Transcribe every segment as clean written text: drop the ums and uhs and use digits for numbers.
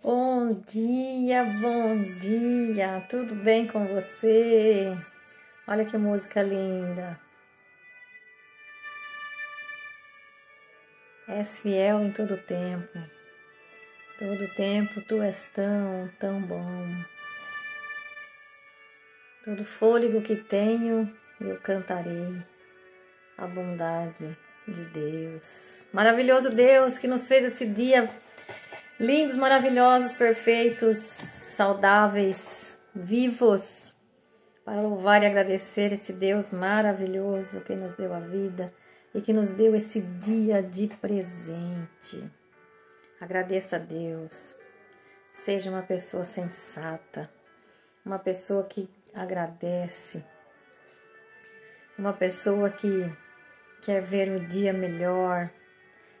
Bom dia, tudo bem com você? Olha que música linda. És fiel em todo tempo tu és tão bom. Todo fôlego que tenho eu cantarei a bondade de Deus. Maravilhoso Deus que nos fez esse dia. Lindos, maravilhosos, perfeitos, saudáveis, vivos, para louvar e agradecer esse Deus maravilhoso que nos deu a vida e que nos deu esse dia de presente. Agradeça a Deus. Seja uma pessoa sensata, uma pessoa que agradece, uma pessoa que quer ver o dia melhor,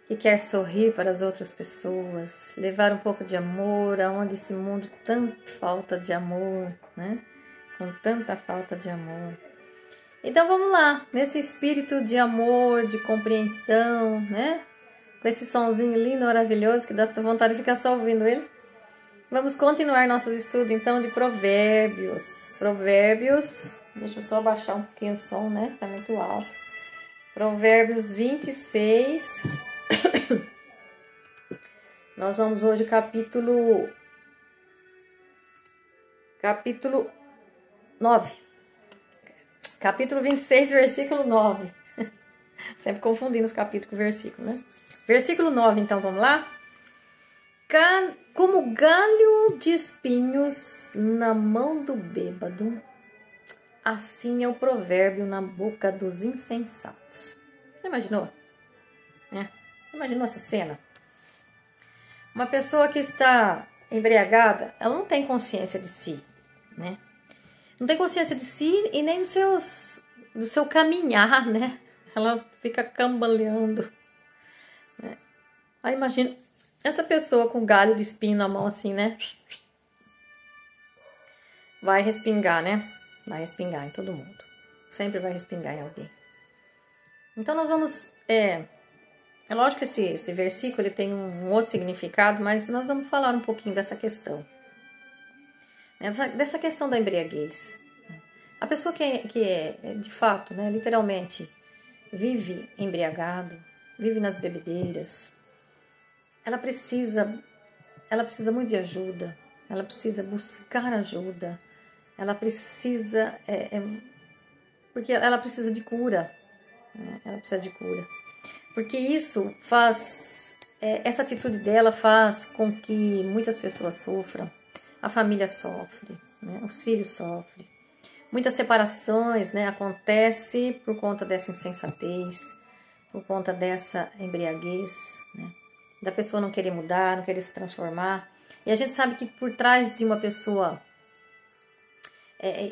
que quer sorrir para as outras pessoas, levar um pouco de amor aonde esse mundo tanto falta de amor, né? Com tanta falta de amor. Então vamos lá, nesse espírito de amor, de compreensão, né? Com esse sonzinho lindo, maravilhoso, que dá vontade de ficar só ouvindo ele. Vamos continuar nossos estudos então de Provérbios. Provérbios, deixa eu só baixar um pouquinho o som, né? Tá muito alto. Provérbios 26. Nós vamos hoje capítulo 9. Capítulo 26, versículo 9. Sempre confundindo os capítulos com versículo, né? Versículo 9, então, vamos lá? Como galho de espinhos na mão do bêbado, assim é o provérbio na boca dos insensatos. Você imaginou? Imaginou essa cena? Uma pessoa que está embriagada, ela não tem consciência de si, né? Não tem consciência de si e nem do seu caminhar, né? Ela fica cambaleando, né? Aí imagina essa pessoa com galho de espinho na mão assim, né? Vai respingar, né? Vai respingar em todo mundo. Sempre vai respingar em alguém. Então nós vamos... É lógico que esse versículo ele tem um outro significado, mas nós vamos falar um pouquinho dessa questão. Dessa questão da embriaguez. A pessoa que é de fato, né, literalmente, vive embriagado, vive nas bebedeiras, ela precisa muito de ajuda, ela precisa buscar ajuda, ela precisa, porque ela precisa de cura, né? Ela precisa de cura. Porque isso faz, essa atitude dela faz com que muitas pessoas sofram, a família sofre, né? Os filhos sofrem. Muitas separações, né, acontecem por conta dessa insensatez, por conta dessa embriaguez, né? Da pessoa não querer mudar, não querer se transformar. E a gente sabe que por trás de uma pessoa,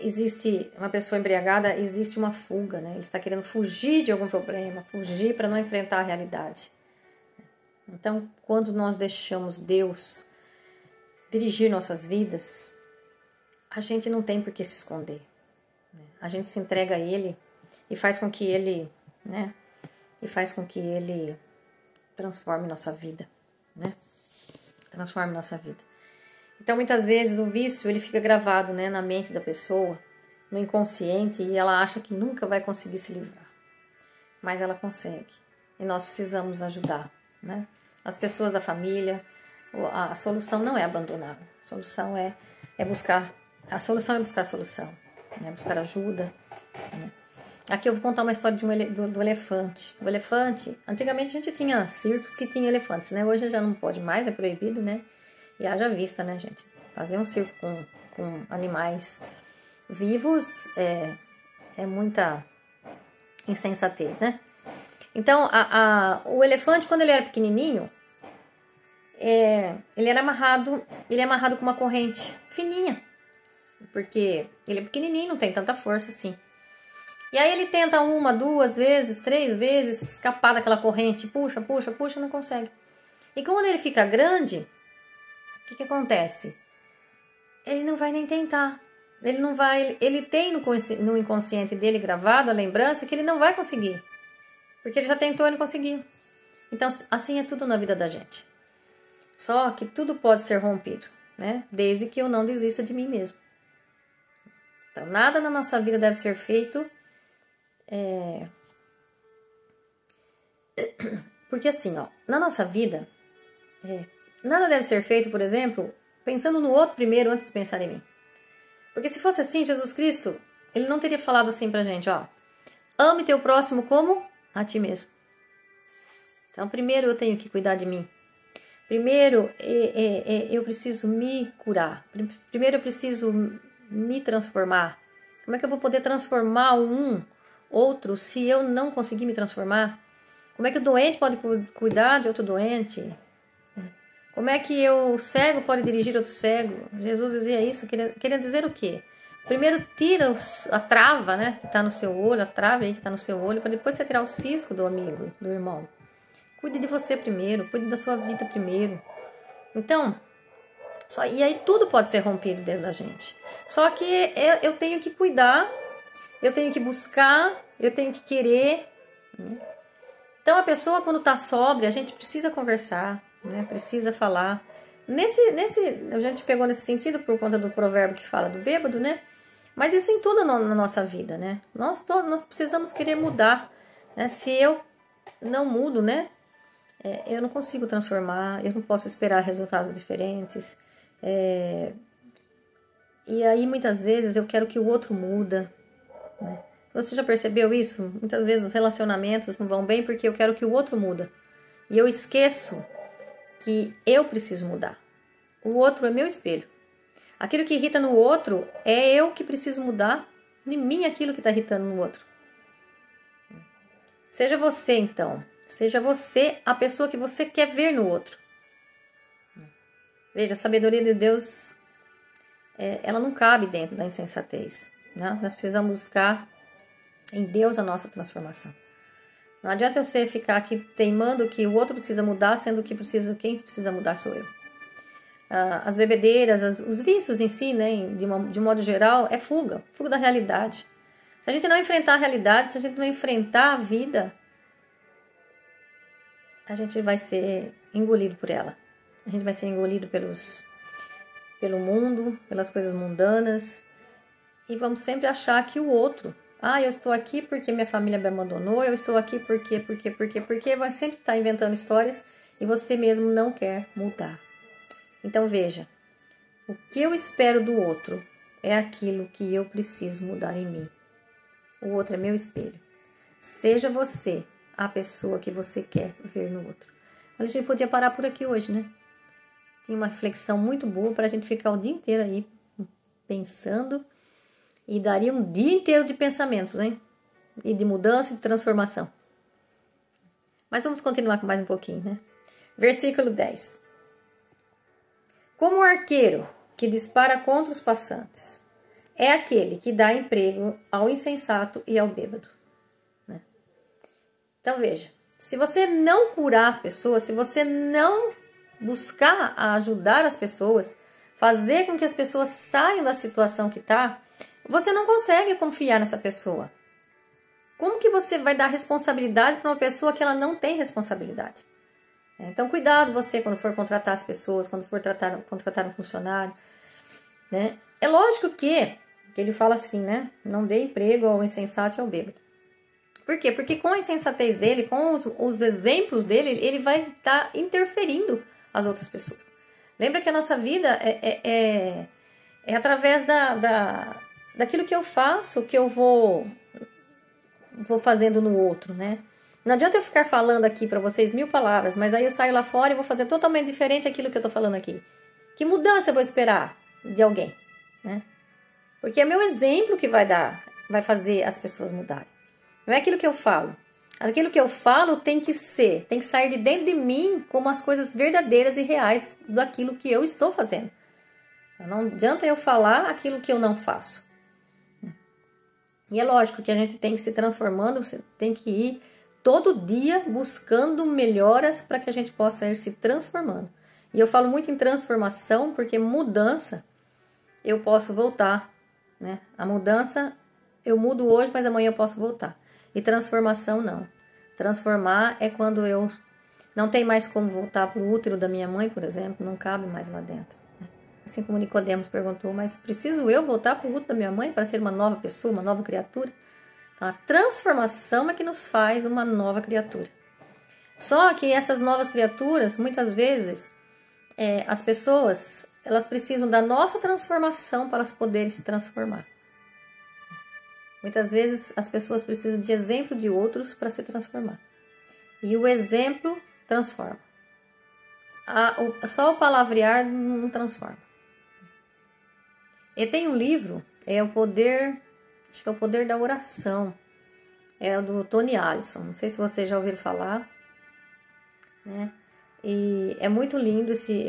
existe uma pessoa embriagada, existe uma fuga, né? Ele está querendo fugir de algum problema, fugir para não enfrentar a realidade. Então, quando nós deixamos Deus dirigir nossas vidas, a gente não tem por que se esconder, né? A gente se entrega a Ele e faz com que Ele, né? E faz com que Ele transforme nossa vida, né? Transforme nossa vida. Então, muitas vezes, o vício ele fica gravado, né, na mente da pessoa, no inconsciente, e ela acha que nunca vai conseguir se livrar. Mas ela consegue. E nós precisamos ajudar, né? As pessoas da família. A solução não é abandonar. A solução é buscar. A solução é buscar a solução, né? Buscar ajuda, né? Aqui eu vou contar uma história do elefante. O elefante, antigamente a gente tinha circos que tinham elefantes, né? Hoje já não pode mais, é proibido, né? E haja vista, né, gente? Fazer um circo com animais vivos é muita insensatez, né? Então, o elefante, quando ele era pequenininho, ele é amarrado com uma corrente fininha, porque ele é pequenininho, não tem tanta força assim. E aí ele tenta 1, 2 vezes, 3 vezes escapar daquela corrente, puxa, não consegue. E quando ele fica grande, o que acontece? Ele não vai nem tentar. Ele tem no inconsciente dele gravado a lembrança que ele não vai conseguir. Porque ele já tentou e não conseguiu. Então, assim é tudo na vida da gente. Só que tudo pode ser rompido, né? Desde que eu não desista de mim mesmo. Então, nada na nossa vida deve ser feito porque assim, ó, na nossa vida, nada deve ser feito, por exemplo, pensando no outro primeiro antes de pensar em mim. Porque se fosse assim, Jesus Cristo, ele não teria falado assim pra gente, ó, ame teu próximo como a ti mesmo. Então, primeiro eu tenho que cuidar de mim. Primeiro, eu preciso me curar. Primeiro, eu preciso me transformar. Como é que eu vou poder transformar outro se eu não conseguir me transformar? Como é que o doente pode cuidar de outro doente? Como é que o cego pode dirigir outro cego? Jesus dizia isso, queria dizer o quê? Primeiro tira a trava, né, que está no seu olho, a trava aí que está no seu olho, para depois você tirar o cisco do amigo, do irmão. Cuide de você primeiro, cuide da sua vida primeiro. Então, e aí tudo pode ser rompido dentro da gente. Só que eu tenho que cuidar, eu tenho que buscar, eu tenho que querer. Né? Então a pessoa quando está sóbria, a gente precisa conversar, né? Precisa falar. A gente pegou nesse sentido por conta do provérbio que fala do bêbado, né? Mas isso em tudo na nossa vida, né? Nós precisamos querer mudar. Né? Se eu não mudo, né? Eu não consigo transformar, eu não posso esperar resultados diferentes. E aí, muitas vezes, eu quero que o outro muda. Né? Você já percebeu isso? Muitas vezes os relacionamentos não vão bem porque eu quero que o outro muda. E eu esqueço que eu preciso mudar. O outro é meu espelho. Aquilo que irrita no outro é eu que preciso mudar em mim aquilo que está irritando no outro. Seja você, então. Seja você a pessoa que você quer ver no outro. Veja, a sabedoria de Deus, ela não cabe dentro da insensatez. Né? Nós precisamos buscar em Deus a nossa transformação. Não adianta você ficar aqui teimando que o outro precisa mudar, sendo que quem precisa mudar sou eu. As bebedeiras, os vícios em si, né, de um modo geral, é fuga da realidade. Se a gente não enfrentar a realidade, se a gente não enfrentar a vida, a gente vai ser engolido por ela. A gente vai ser engolido pelo mundo, pelas coisas mundanas. E vamos sempre achar que o outro... eu estou aqui porque minha família me abandonou. Eu estou aqui porque... Vai sempre estar inventando histórias e você mesmo não quer mudar. Então veja, o que eu espero do outro é aquilo que eu preciso mudar em mim. O outro é meu espelho. Seja você a pessoa que você quer ver no outro. A gente podia parar por aqui hoje, né? Tem uma reflexão muito boa para a gente ficar o dia inteiro aí pensando e daria um dia inteiro de pensamentos, hein? E de mudança e de transformação. Mas vamos continuar com mais um pouquinho, né? Versículo 10. Como o arqueiro que dispara contra os passantes é aquele que dá emprego ao insensato e ao bêbado. Então veja, se você não curar as pessoas, se você não buscar ajudar as pessoas, fazer com que as pessoas saiam da situação que está, você não consegue confiar nessa pessoa. Como que você vai dar responsabilidade para uma pessoa que ela não tem responsabilidade? Então cuidado você quando for contratar as pessoas, quando for contratar um funcionário. Né? É lógico que ele fala assim, né? Não dê emprego ao insensato e ao bêbado. Por quê? Porque com a insensatez dele, com os exemplos dele, ele vai estar interferindo as outras pessoas. Lembra que a nossa vida é através daquilo que eu faço, que eu vou fazendo no outro, né? Não adianta eu ficar falando aqui para vocês 1000 palavras, mas aí eu saio lá fora e vou fazer totalmente diferente aquilo que eu tô falando aqui. Que mudança eu vou esperar de alguém, né? Porque é meu exemplo que vai fazer as pessoas mudarem. Não é aquilo que eu falo. Aquilo que eu falo tem que sair de dentro de mim como as coisas verdadeiras e reais daquilo que eu estou fazendo. Não adianta eu falar aquilo que eu não faço. E é lógico que a gente tem que se transformando, você tem que ir todo dia buscando melhoras para que a gente possa ir se transformando. E eu falo muito em transformação porque mudança eu posso voltar. Né? A mudança eu mudo hoje, mas amanhã eu posso voltar. E transformação não. Transformar é quando eu Não tem mais como voltar para o útero da minha mãe, por exemplo, não cabe mais lá dentro. Assim como Nicodemos perguntou, mas preciso eu voltar para o útero da minha mãe para ser uma nova pessoa, uma nova criatura? Então, a transformação é que nos faz uma nova criatura. Só que essas novas criaturas, muitas vezes, as pessoas, elas precisam da nossa transformação para elas poderem se transformar. Muitas vezes as pessoas precisam de exemplo de outros para se transformar. E o exemplo transforma. Só o palavrear não transforma. E tem um livro, é o poder, acho que é o poder da oração. É o do Tony Allison. Não sei se vocês já ouviram falar, né? E é muito lindo esse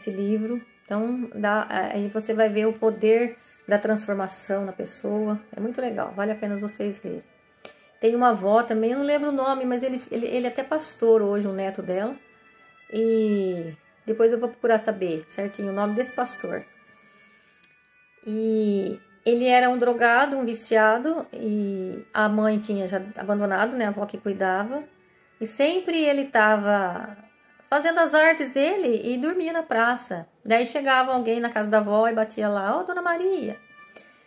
livro. Então, aí você vai ver o poder da transformação na pessoa. É muito legal, vale a pena vocês lerem. Tem uma avó também, eu não lembro o nome, mas ele é até pastor hoje, um neto dela. E depois eu vou procurar saber certinho o nome desse pastor. E ele era um drogado, um viciado, e a mãe tinha já abandonado, né, a avó que cuidava. E sempre ele estava fazendo as artes dele e dormia na praça. Daí chegava alguém na casa da avó e batia lá: "Ô, Dona Maria,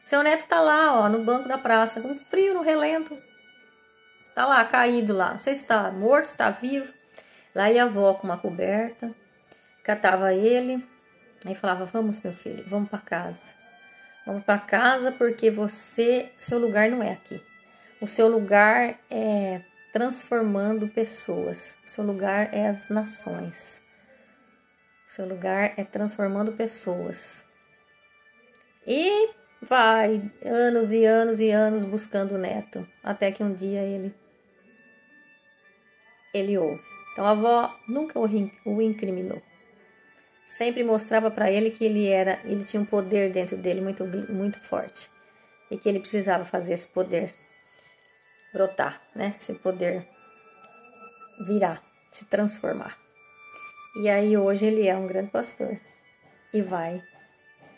seu neto tá lá, ó, no banco da praça, com frio no relento. Tá lá, caído lá. Não sei se tá morto, se tá vivo." Lá ia a avó com uma coberta, catava ele, aí falava: "Vamos, meu filho, vamos para casa. Vamos para casa porque seu lugar não é aqui. O seu lugar é transformando pessoas. O seu lugar é as nações. O seu lugar é transformando pessoas." E vai anos e anos e anos buscando o neto, até que um dia ele ouve. Então a avó nunca o incriminou. Sempre mostrava para ele que ele tinha um poder dentro dele muito, muito forte. E que ele precisava fazer esse poder brotar, né? Esse poder virar, se transformar. E aí hoje ele é um grande pastor. E vai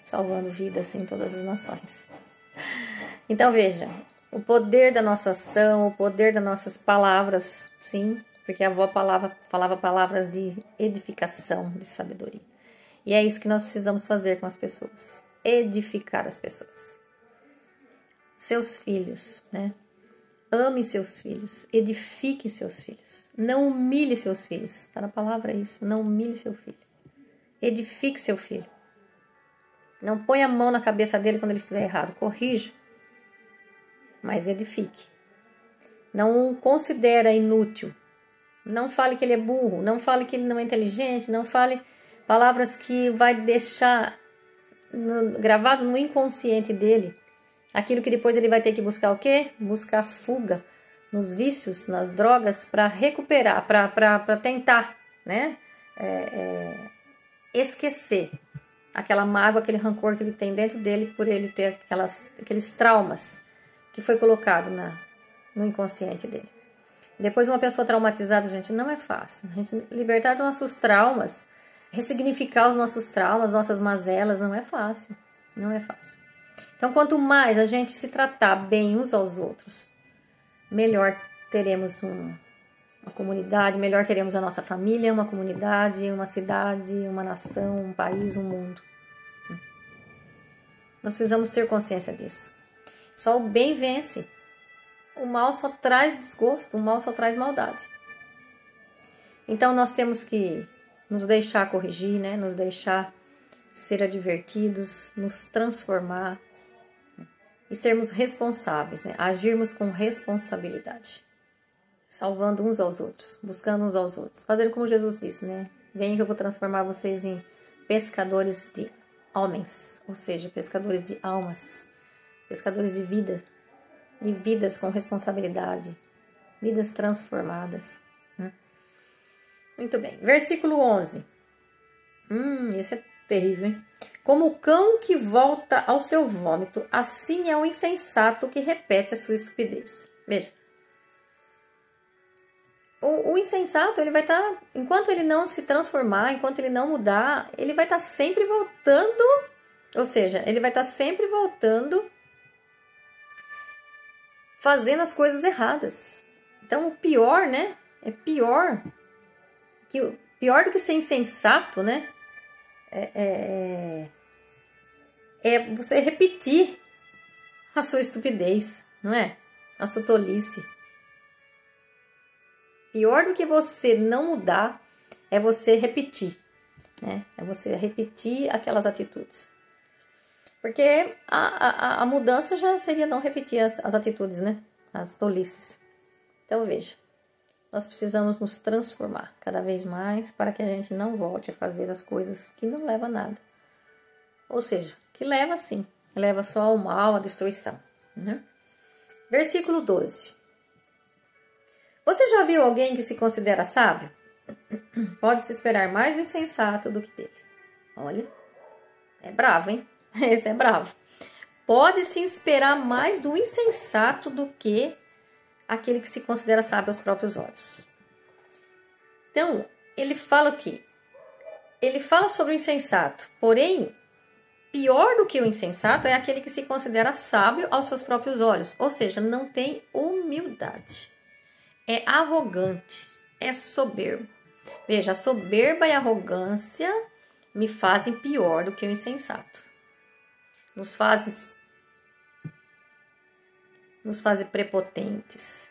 salvando vidas em todas as nações. Então veja, o poder da nossa ação, o poder das nossas palavras, sim, porque a avó falava palavras de edificação, de sabedoria. E é isso que nós precisamos fazer com as pessoas, edificar as pessoas. Seus filhos, né? Ame seus filhos, edifique seus filhos, não humilhe seus filhos, está na palavra isso, não humilhe seu filho, edifique seu filho. Não põe a mão na cabeça dele quando ele estiver errado, corrija, mas edifique. Não o considera inútil, não fale que ele é burro, não fale que ele não é inteligente, não fale palavras que vai deixar gravado no inconsciente dele aquilo que depois ele vai ter que buscar o quê? Buscar fuga nos vícios, nas drogas, para recuperar, para tentar, né? Esquecer aquela mágoa, aquele rancor que ele tem dentro dele por ele ter aqueles traumas que foi colocado no inconsciente dele. Depois, uma pessoa traumatizada, gente, não é fácil. A gente libertar dos nossos traumas, ressignificar os nossos traumas, nossas mazelas, não é fácil. Não é fácil. Então, quanto mais a gente se tratar bem uns aos outros, melhor teremos uma comunidade, melhor teremos a nossa família, uma comunidade, uma cidade, uma nação, um país, um mundo. Nós precisamos ter consciência disso. Só o bem vence. O mal só traz desgosto, o mal só traz maldade. Então, nós temos que nos deixar corrigir, né? Nos deixar ser advertidos, nos transformar e sermos responsáveis, né? Agirmos com responsabilidade, salvando uns aos outros, buscando uns aos outros, fazendo como Jesus disse, né? Venham que eu vou transformar vocês em pescadores de homens, ou seja, pescadores de almas, pescadores de vida, e vidas com responsabilidade, vidas transformadas. Muito bem, versículo 11. Esse é terrível, hein? Como o cão que volta ao seu vômito, assim é o insensato que repete a sua estupidez. Veja. O insensato, ele vai estar, enquanto ele não se transformar, enquanto ele não mudar, ele vai estar sempre voltando, ou seja, ele vai estar sempre voltando, fazendo as coisas erradas. Então, o pior, né? É pior do que ser insensato, né? É você repetir a sua estupidez, não é? A sua tolice. Pior do que você não mudar é você repetir, né? É você repetir aquelas atitudes. Porque a mudança já seria não repetir as atitudes, né? As tolices. Então veja, nós precisamos nos transformar cada vez mais para que a gente não volte a fazer as coisas que não levam a nada. Ou seja, que leva sim, leva só ao mal, à destruição, né? Versículo 12. Você já viu alguém que se considera sábio? Pode-se esperar mais do insensato do que dele. Olha, é bravo, hein? Esse é bravo. Pode-se esperar mais do insensato do que aquele que se considera sábio aos próprios olhos. Então, ele fala o quê? Ele fala sobre o insensato, porém, pior do que o insensato é aquele que se considera sábio aos seus próprios olhos, ou seja, não tem humildade, é arrogante, é soberbo. Veja, a soberba e a arrogância me fazem pior do que o insensato. Nos fazem prepotentes,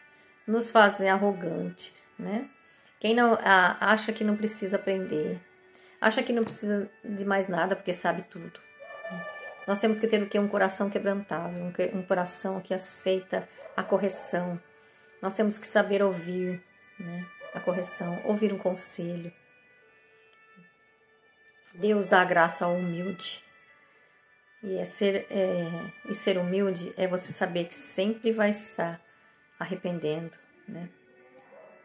nos fazem arrogantes, né? Quem não acha que não precisa aprender, acha que não precisa de mais nada porque sabe tudo. Nós temos que ter o quê? Um coração quebrantável, um coração que aceita a correção. Nós temos que saber ouvir, né, a correção, ouvir um conselho. Deus dá graça ao humilde. E ser humilde é você saber que sempre vai estar arrependendo, né?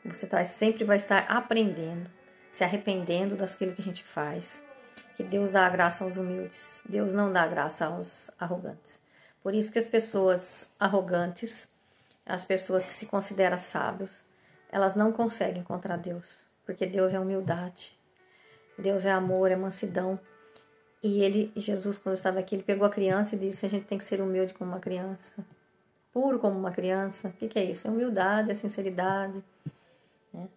Você sempre vai estar aprendendo, se arrependendo daquilo que a gente faz. Que Deus dá a graça aos humildes. Deus não dá a graça aos arrogantes. Por isso que as pessoas arrogantes, as pessoas que se consideram sábios, elas não conseguem encontrar Deus. Porque Deus é humildade. Deus é amor, é mansidão. E Jesus, quando estava aqui, ele pegou a criança e disse: a gente tem que ser humilde como uma criança, puro como uma criança. O que é isso? É humildade, é sinceridade, né?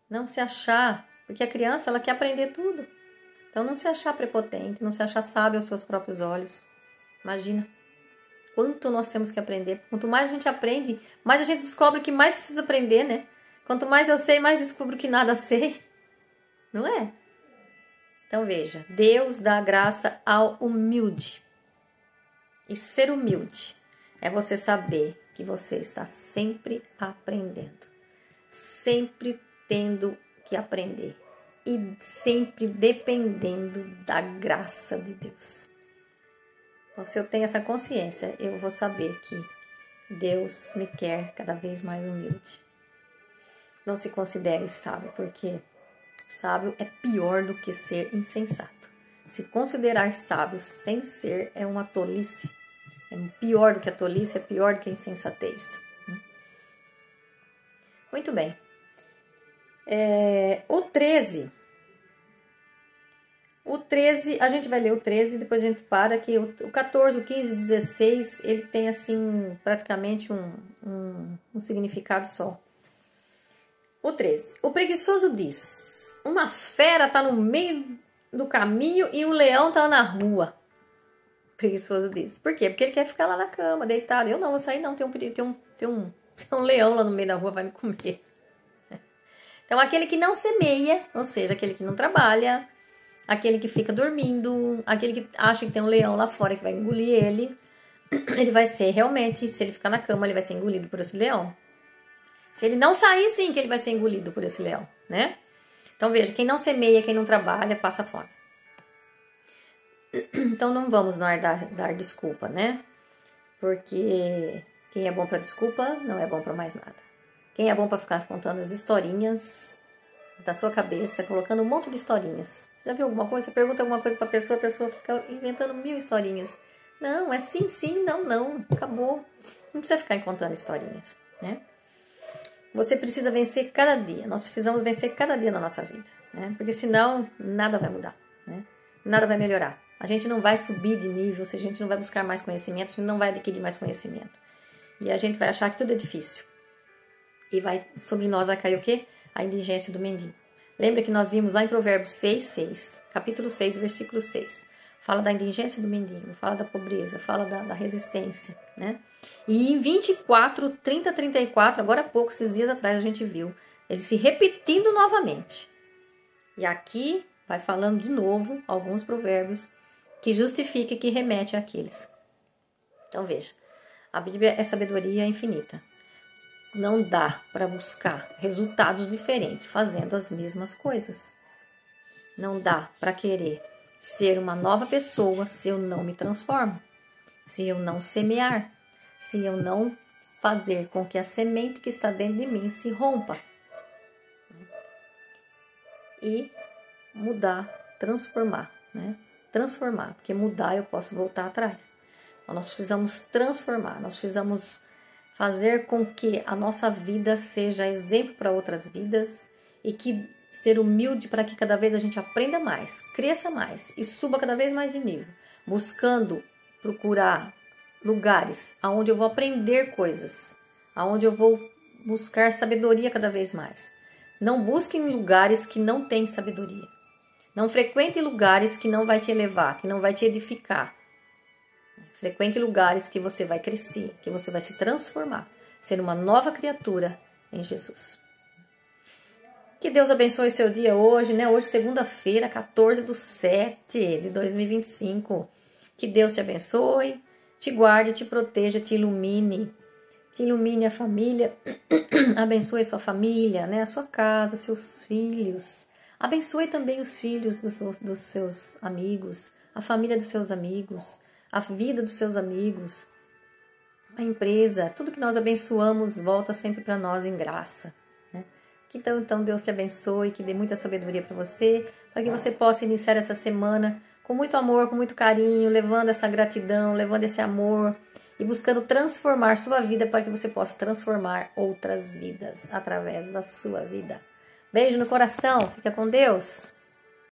Não se achar, porque a criança, ela quer aprender tudo. Então, não se achar prepotente, não se achar sábio aos seus próprios olhos. Imagina quanto nós temos que aprender. Quanto mais a gente aprende, mais a gente descobre que mais precisa aprender, né? Quanto mais eu sei, mais descubro que nada sei. Não é? Então veja, Deus dá graça ao humilde. E ser humilde é você saber que você está sempre aprendendo, sempre tendo que aprender e sempre dependendo da graça de Deus. Então, se eu tenho essa consciência, eu vou saber que Deus me quer cada vez mais humilde. Não se considere sábio, porque sábio é pior do que ser insensato. Se considerar sábio sem ser é uma tolice. É pior do que a tolice, é pior do que a insensatez. Muito bem. O 13. O 13, a gente vai ler o 13, depois a gente para que o 14, o 15, o 16, ele tem assim praticamente um significado só. O 13. O preguiçoso diz: uma fera está no meio do caminho e um leão está na rua. O preguiçoso diz. Por quê? Porque ele quer ficar lá na cama, deitado. Eu não vou sair não, tem um leão lá no meio da rua, vai me comer. Então, aquele que não semeia, ou seja, aquele que não trabalha, aquele que fica dormindo, aquele que acha que tem um leão lá fora que vai engolir ele vai ser realmente, se ele ficar na cama, ele vai ser engolido por esse leão. Se ele não sair, sim, que ele vai ser engolido por esse leão, né? Então, veja, quem não semeia, quem não trabalha, passa fome. Então, não vamos dar desculpa, né? Porque quem é bom para desculpa, não é bom para mais nada. Quem é bom para ficar contando as historinhas da sua cabeça, colocando um monte de historinhas. Já viu alguma coisa? Você pergunta alguma coisa para a pessoa fica inventando 1000 historinhas. Não, é sim, sim, não, não. Acabou. Não precisa ficar contando historinhas, né? Você precisa vencer cada dia. Nós precisamos vencer cada dia na nossa vida, né? Porque senão nada vai mudar, né? Nada vai melhorar. A gente não vai subir de nível, se a gente não vai buscar mais conhecimento, a gente não vai adquirir mais conhecimento. E a gente vai achar que tudo é difícil. E sobre nós vai cair o quê? a indigência do mendigo. Lembra que nós vimos lá em Provérbios 6, capítulo 6, versículo 6. Fala da indigência do mendigo, fala da pobreza, fala da resistência, né? E em 24, 30, 34, agora há pouco, esses dias atrás a gente viu, ele se repetindo novamente. E aqui vai falando de novo alguns provérbios que justifica e que remete àqueles. Então veja, a Bíblia é sabedoria infinita. Não dá para buscar resultados diferentes fazendo as mesmas coisas. Não dá para querer ser uma nova pessoa se eu não me transformo, se eu não semear, se eu não fazer com que a semente que está dentro de mim se rompa. E mudar, transformar, né? Transformar, porque mudar eu posso voltar atrás. Então nós precisamos transformar, nós precisamos fazer com que a nossa vida seja exemplo para outras vidas e que ser humilde para que cada vez a gente aprenda mais, cresça mais e suba cada vez mais de nível, buscando procurar lugares aonde eu vou aprender coisas, aonde eu vou buscar sabedoria cada vez mais. Não busque em lugares que não têm sabedoria. Não frequente lugares que não vai te elevar, que não vai te edificar. Frequente lugares que você vai crescer, que você vai se transformar, ser uma nova criatura em Jesus. Que Deus abençoe seu dia hoje, né? Hoje, segunda-feira, 14/7/2025. Que Deus te abençoe, te guarde, te proteja, te ilumine. Te ilumine a família, abençoe sua família, né? A sua casa, seus filhos. Abençoe também os filhos dos seus amigos, a família dos seus amigos, a vida dos seus amigos, a empresa. Tudo que nós abençoamos volta sempre para nós em graça, né? Então Deus te abençoe, que dê muita sabedoria para você, para que você possa iniciar essa semana com muito amor, com muito carinho, levando essa gratidão, levando esse amor e buscando transformar sua vida para que você possa transformar outras vidas através da sua vida. Beijo no coração, fica com Deus!